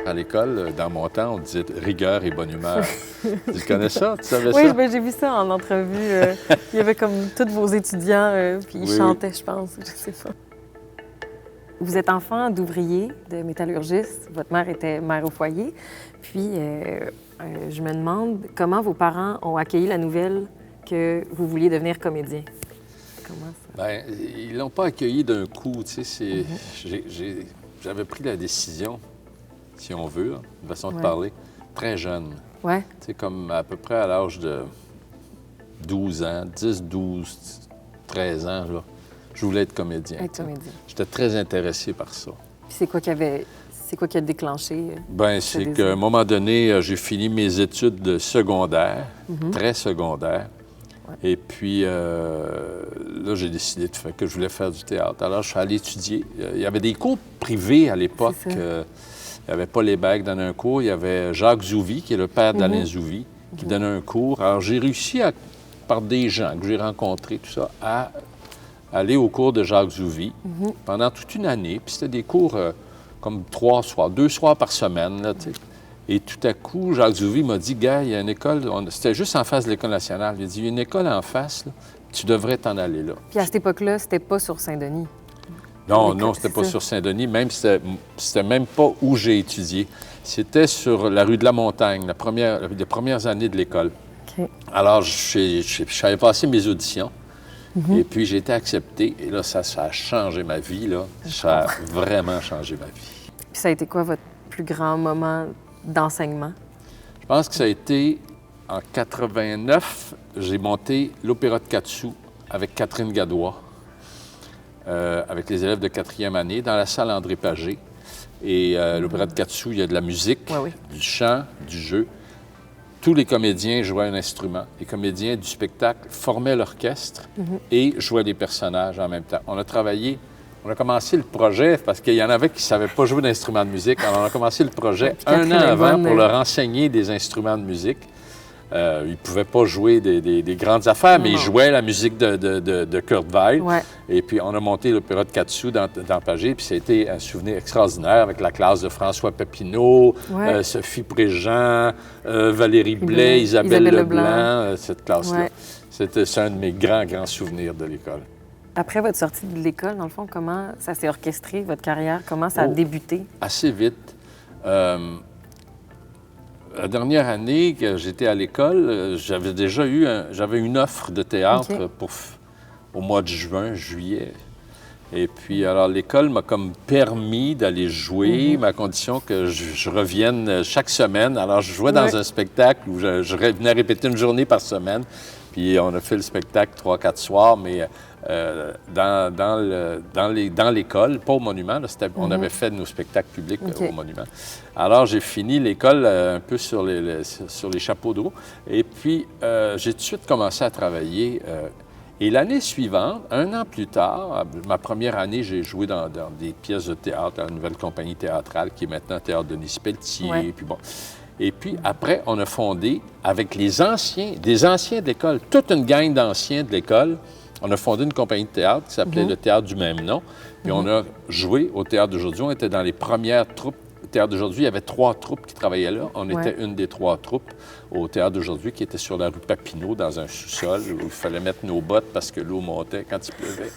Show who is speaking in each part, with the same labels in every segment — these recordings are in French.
Speaker 1: à l'école. Dans mon temps, on disait rigueur et bonne humeur. Tu connais ça? Tu savais
Speaker 2: Oui,
Speaker 1: ça?
Speaker 2: ben, j'ai vu ça en entrevue. Il y avait comme tous vos étudiants, puis ils chantaient, je pense, je sais pas. Vous êtes enfant d'ouvrier, de métallurgiste. Votre mère était mère au foyer. Puis, je me demande comment vos parents ont accueilli la nouvelle que vous vouliez devenir comédien. Comment ça?
Speaker 1: Bien, ils l'ont pas accueilli d'un coup, tu sais. J'avais pris la décision, si on veut, hein, une façon de parler, très jeune.
Speaker 2: Ouais.
Speaker 1: Tu sais, comme à peu près à l'âge de 12 ans, 10, 12, 13 ans, là. Je voulais être comédien.
Speaker 2: Être comédien.
Speaker 1: J'étais très intéressé par ça.
Speaker 2: Puis c'est quoi qui a déclenché?
Speaker 1: Bien, c'est qu'à un moment donné, j'ai fini mes études de secondaire, très secondaire. Ouais. Et puis, là, j'ai décidé que je voulais faire du théâtre. Alors, je suis allé étudier. Il y avait des cours privés à l'époque. Il n'y avait pas Lébec dans un cours. Il y avait Jacques Zouvi, qui est le père d'Alain Zouvi, qui donnait un cours. Alors, j'ai réussi, par des gens que j'ai rencontrés, tout ça, à aller au cours de Jacques Zouvi pendant toute une année. Puis c'était des cours comme 3 soirs, 2 soirs par semaine, là, tu sais. Et tout à coup, Jacques Zouvi m'a dit, « Gars, il y a une école, c'était juste en face de l'École nationale. Il a dit, il y a une école en face, là, tu devrais t'en aller là. »
Speaker 2: Puis à cette époque-là, c'était pas sur Saint-Denis?
Speaker 1: Non, c'était pas sur Saint-Denis, même c'était même pas où j'ai étudié. C'était sur la rue de la Montagne, les premières années de l'école.
Speaker 2: Okay.
Speaker 1: Alors, j'avais passé mes auditions. Et puis, j'ai été accepté. Et là, ça a changé ma vie, là. Ça a vraiment changé ma vie.
Speaker 2: Puis ça a été quoi votre plus grand moment d'enseignement?
Speaker 1: Je pense que ça a été en 89. J'ai monté l'Opéra de Katsu avec Catherine Gadois, avec les élèves de 4e année, dans la salle André Pagé. Et l'Opéra de Katsu, il y a de la musique, du chant, du jeu. Tous les comédiens jouaient un instrument. Les comédiens du spectacle formaient l'orchestre et jouaient des personnages en même temps. On a commencé le projet, parce qu'il y en avait qui ne savaient pas jouer d'instruments de musique. Alors, on a commencé le projet un an avant pour leur enseigner des instruments de musique. Ils ne pouvaient pas jouer des grandes affaires, mais ils jouaient la musique de Kurt Weill. Ouais. Et puis, on a monté l'Opéra de Katsu dans Pagé, puis ça a été un souvenir extraordinaire avec la classe de François Papineau, Sophie Préjean, Valérie Blais, Isabelle Leblanc, cette classe-là. Ouais. C'est un de mes grands souvenirs de l'école.
Speaker 2: Après votre sortie de l'école, dans le fond, comment ça s'est orchestré, votre carrière? Comment ça a débuté?
Speaker 1: Assez vite. La dernière année que j'étais à l'école, j'avais une offre de théâtre au mois de juin, juillet. Et puis, alors, l'école m'a comme permis d'aller jouer, à condition que je revienne chaque semaine. Alors, je jouais dans un spectacle où je venais répéter une journée par semaine. Puis, on a fait le spectacle 3-4 soirs, mais dans l'école, pas au Monument. Là, on avait fait nos spectacles publics au Monument. Alors, j'ai fini l'école un peu sur les chapeaux de roue. Et puis, j'ai tout de suite commencé à travailler. Et l'année suivante, 1 an plus tard, ma première année, j'ai joué dans des pièces de théâtre à la nouvelle compagnie théâtrale qui est maintenant Théâtre Denis Pelletier. Ouais. Puis bon. Et puis après, on a fondé avec des anciens de l'école, toute une gang d'anciens de l'école. On a fondé une compagnie de théâtre qui s'appelait le Théâtre du même nom. Puis on a joué au Théâtre d'aujourd'hui. On était dans les premières troupes. Au Théâtre d'aujourd'hui, il y avait 3 troupes qui travaillaient là. On était une des 3 troupes au Théâtre d'aujourd'hui qui était sur la rue Papineau, dans un sous-sol où il fallait mettre nos bottes parce que l'eau montait quand il pleuvait.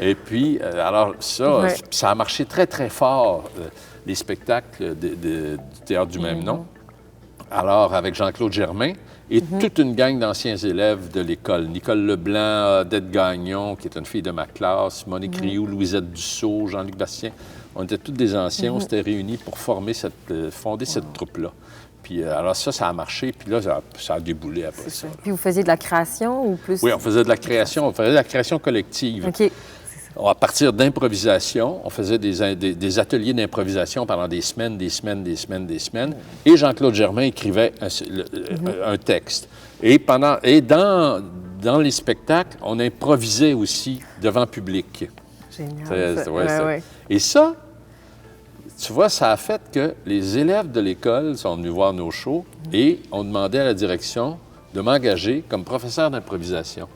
Speaker 1: Et puis, alors ça a marché très, très fort, les spectacles du Théâtre du même nom. Alors, avec Jean-Claude Germain et toute une gang d'anciens élèves de l'école. Nicole Leblanc, Odette Gagnon, qui est une fille de ma classe, Monique Rioux, Louisette Dussault, Jean-Luc Bastien. On était tous des anciens, on s'était réunis pour fonder cette troupe-là. Puis alors ça a marché, puis là, ça a déboulé après ça.
Speaker 2: Puis vous faisiez de la création ou plus?
Speaker 1: Oui, on faisait de la création, collective.
Speaker 2: OK.
Speaker 1: À partir d'improvisation, on faisait des ateliers d'improvisation pendant des semaines. Et Jean-Claude Germain écrivait un texte. Et dans les spectacles, on improvisait aussi devant public.
Speaker 2: Génial.
Speaker 1: Et ça, tu vois, ça a fait que les élèves de l'école sont venus voir nos shows et ont demandé à la direction de m'engager comme professeur d'improvisation.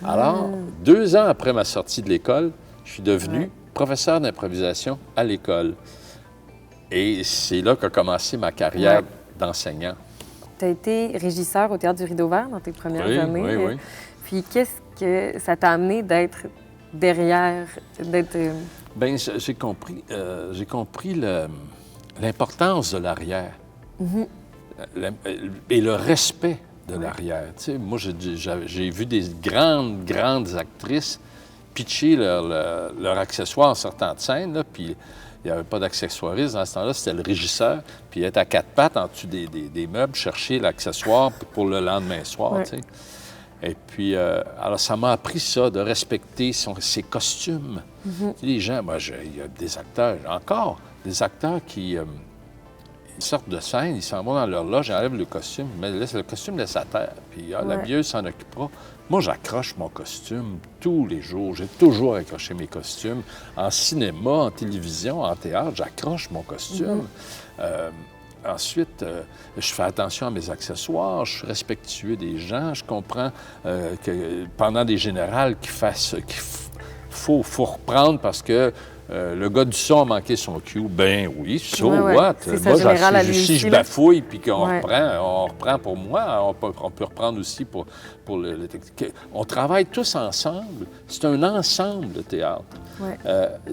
Speaker 1: Alors, 2 ans après ma sortie de l'école, je suis devenu professeur d'improvisation à l'école. Et c'est là qu'a commencé ma carrière d'enseignant.
Speaker 2: Tu as été régisseur au Théâtre du Rideau Vert dans tes premières années.
Speaker 1: Oui.
Speaker 2: Puis qu'est-ce que ça t'a amené d'être derrière, d'être...
Speaker 1: Bien, j'ai compris l'importance de l'arrière et le respect de l'arrière. Tu sais, moi, j'ai vu des grandes actrices pitcher leur accessoire en sortant de scène, là, puis il n'y avait pas d'accessoiriste dans ce temps-là, c'était le régisseur, puis il était à quatre pattes en dessous des meubles, chercher l'accessoire pour le lendemain soir, tu sais. Et puis, alors ça m'a appris ça, de respecter ses costumes. Tu sais, les gens, il y a des acteurs, des acteurs qui ils sortent de scène, ils s'en vont dans leur loge, ils enlèvent le costume, mais le costume laisse à terre, puis la vieuse s'en occupera. Moi, j'accroche mon costume tous les jours. J'ai toujours accroché mes costumes. En cinéma, en télévision, en théâtre, j'accroche mon costume. Ensuite, je fais attention à mes accessoires, je suis respectueux des gens, je comprends que pendant des générales qu'il faut reprendre parce que le gars du son a manqué son cue. Ben oui, so what? Moi, si je bafouille puis qu'on reprend pour moi, on peut reprendre aussi pour le technique. On travaille tous ensemble. C'est un ensemble, le théâtre.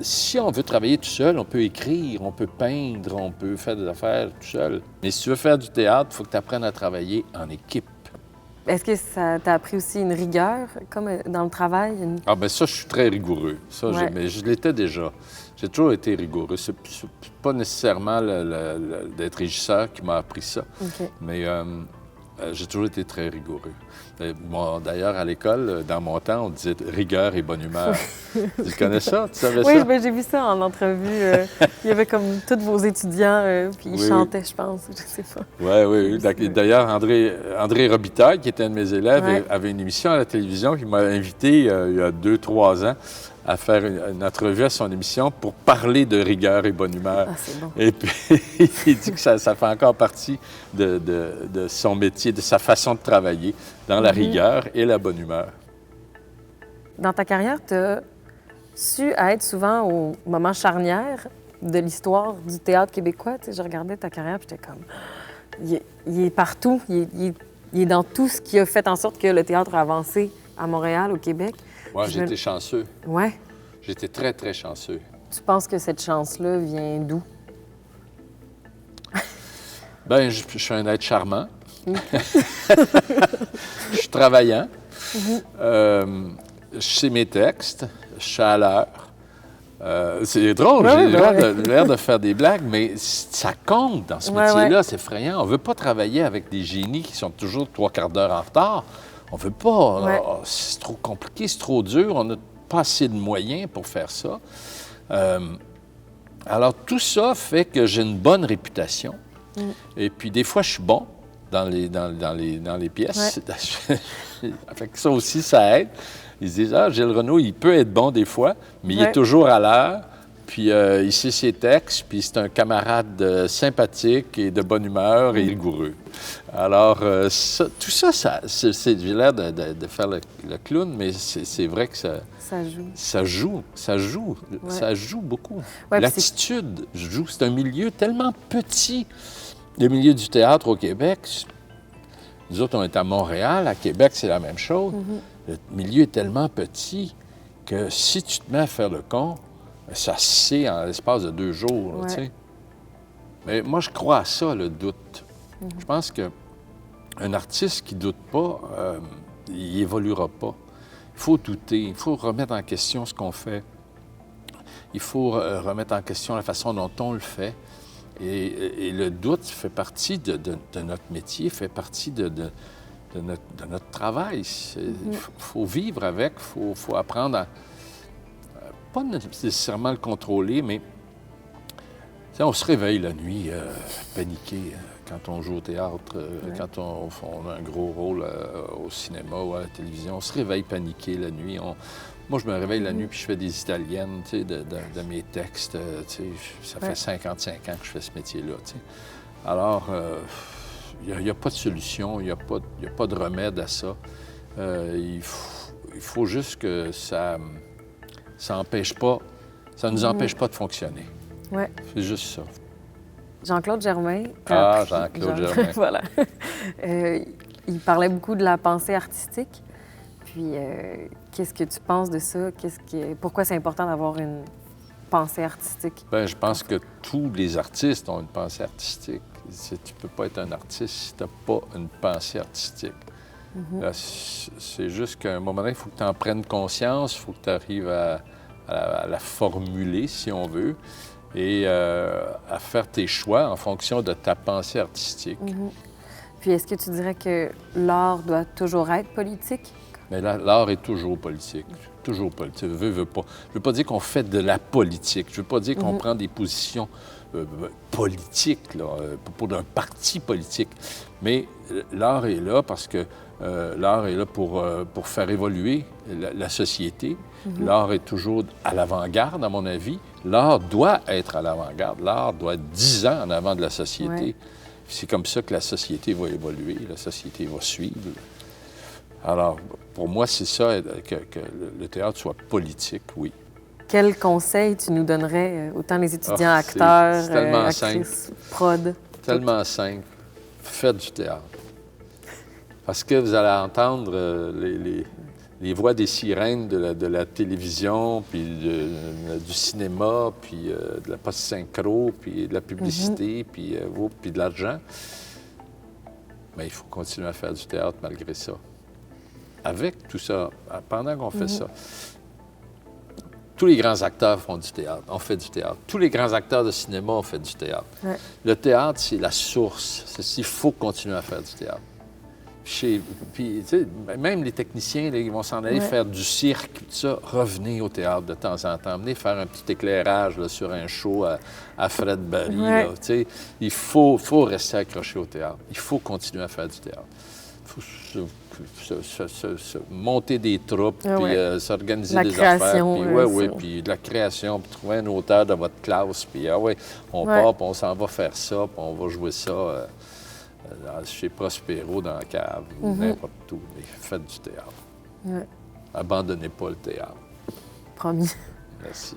Speaker 1: Si on veut travailler tout seul, on peut écrire, on peut peindre, on peut faire des affaires tout seul. Mais si tu veux faire du théâtre, il faut que tu apprennes à travailler en équipe.
Speaker 2: Est-ce que ça t'a appris aussi une rigueur, comme dans le travail?
Speaker 1: Ah bien ça, je suis très rigoureux. Ça, mais je l'étais déjà. J'ai toujours été rigoureux. C'est pas nécessairement d'être régisseur qui m'a appris ça. Mais j'ai toujours été très rigoureux. Bon, d'ailleurs, à l'école, dans mon temps, on disait rigueur et bonne humeur. Tu connais ça? Tu savais ça?
Speaker 2: Oui, ben, j'ai vu ça en entrevue. Il y avait comme tous vos étudiants, puis ils chantaient, je pense. Je sais pas.
Speaker 1: Oui. D'ailleurs, André Robitaille, qui était un de mes élèves, avait une émission à la télévision qui m'a invité il y a 2-3 ans à faire une entrevue à son émission pour parler de rigueur et bonne humeur.
Speaker 2: Ah, c'est bon.
Speaker 1: Et puis, il dit que ça fait encore partie de son métier, de sa façon de travailler, dans la rigueur et la bonne humeur.
Speaker 2: Dans ta carrière, tu as su être souvent au moment charnière de l'histoire du théâtre québécois. Tu sais, je regardais ta carrière et j'étais comme... Il est partout. Il est dans tout ce qui a fait en sorte que le théâtre a avancé à Montréal, au Québec.
Speaker 1: Moi, j'ai été chanceux.
Speaker 2: Oui.
Speaker 1: J'étais très, très chanceux.
Speaker 2: Tu penses que cette chance-là vient d'où?
Speaker 1: Bien, je suis un être charmant. Je suis travaillant. Je sais mes textes. Je suis à l'heure. C'est drôle, j'ai l'air de faire des blagues, mais ça compte dans ce métier-là, c'est effrayant. On ne veut pas travailler avec des génies qui sont toujours 3/4 d'heure en retard. On ne veut pas. C'est trop compliqué, c'est trop dur. On n'a pas assez de moyens pour faire ça. Alors, tout ça fait que j'ai une bonne réputation. Et puis, des fois, je suis bon dans les pièces. Fait que ça aussi, ça aide. Ils se disent, Gilles Renaud, il peut être bon des fois, mais il est toujours à l'heure. Puis il sait ses textes, puis c'est un camarade sympathique et de bonne humeur et rigoureux. Alors, tout ça, j'ai l'air de faire le clown, mais c'est vrai que ça joue beaucoup. L'attitude joue. C'est un milieu tellement petit. Le milieu du théâtre au Québec, nous autres, on est à Montréal, à Québec, c'est la même chose. Le milieu est tellement petit que si tu te mets à faire le con, ça se sait en l'espace de 2 jours. Là, tu sais. Mais moi, je crois à ça, le doute. Je pense qu'un artiste qui ne doute pas, il évoluera pas. Il faut douter, il faut remettre en question ce qu'on fait. Il faut remettre en question la façon dont on le fait. Et le doute fait partie de notre métier, fait partie de notre travail. Il faut vivre avec, il faut apprendre à... Pas nécessairement le contrôler, mais on se réveille la nuit paniqué quand on joue au théâtre, quand on a un gros rôle au cinéma ou à la télévision. On se réveille paniqué la nuit. Moi, je me réveille la nuit puis je fais des italiennes de mes textes. Ça fait 55 ans que je fais ce métier-là. Alors, il n'y a pas de solution, il n'y a pas de remède à ça. Il faut juste que ça nous empêche pas de fonctionner. C'est juste ça.
Speaker 2: Jean-Claude Germain.
Speaker 1: Ah, Jean-Claude Germain.
Speaker 2: Voilà. Il parlait beaucoup de la pensée artistique. Puis, qu'est-ce que tu penses de ça? Pourquoi c'est important d'avoir une pensée artistique?
Speaker 1: Bien, je pense que tous les artistes ont une pensée artistique. Tu ne peux pas être un artiste si tu n'as pas une pensée artistique. Là, c'est juste qu'à un moment donné, il faut que tu en prennes conscience, il faut que tu arrives à la formuler, si on veut, et à faire tes choix en fonction de ta pensée artistique.
Speaker 2: Puis, est-ce que tu dirais que l'art doit toujours être politique?
Speaker 1: Mais l'art est toujours politique. Toujours politique. Veux pas. Je ne veux pas dire qu'on fait de la politique. Je ne veux pas dire qu'on prend des positions politiques là, pour un parti politique. Mais l'art est là parce que l'art est là pour faire évoluer la société. L'art est toujours à l'avant-garde, à mon avis. L'art doit être à l'avant-garde. L'art doit être 10 ans en avant de la société. Ouais. C'est comme ça que la société va évoluer, la société va suivre. Alors, pour moi, c'est ça, que le théâtre soit politique, oui.
Speaker 2: Quel conseil tu nous donnerais, autant les étudiants, acteurs, actrices, prod?
Speaker 1: Tellement simple. Faites du théâtre. Parce que vous allez entendre les voix des sirènes de la télévision, puis du cinéma, puis de la post-synchro, puis de la publicité, puis de l'argent. Mais il faut continuer à faire du théâtre malgré ça. Avec tout ça, pendant qu'on fait ça, tous les grands acteurs font du théâtre, on fait du théâtre. Tous les grands acteurs de cinéma ont fait du théâtre. Ouais. Le théâtre, c'est la source. Il faut continuer à faire du théâtre. Puis, tu sais, même les techniciens, là, ils vont s'en aller faire du cirque, tout ça. Revenez au théâtre de temps en temps. Venez faire un petit éclairage là, sur un show à Fred Barry. Là, tu sais. Il faut rester accroché au théâtre. Il faut continuer à faire du théâtre. Il faut monter des troupes, puis s'organiser des affaires. Puis de la création, puis trouver un auteur de votre classe. Puis on part, puis on s'en va faire ça, puis on va jouer ça chez Prospero dans la cave, ou n'importe où. Mais faites du théâtre. Ouais. Abandonnez pas le théâtre.
Speaker 2: Promis.
Speaker 1: Merci.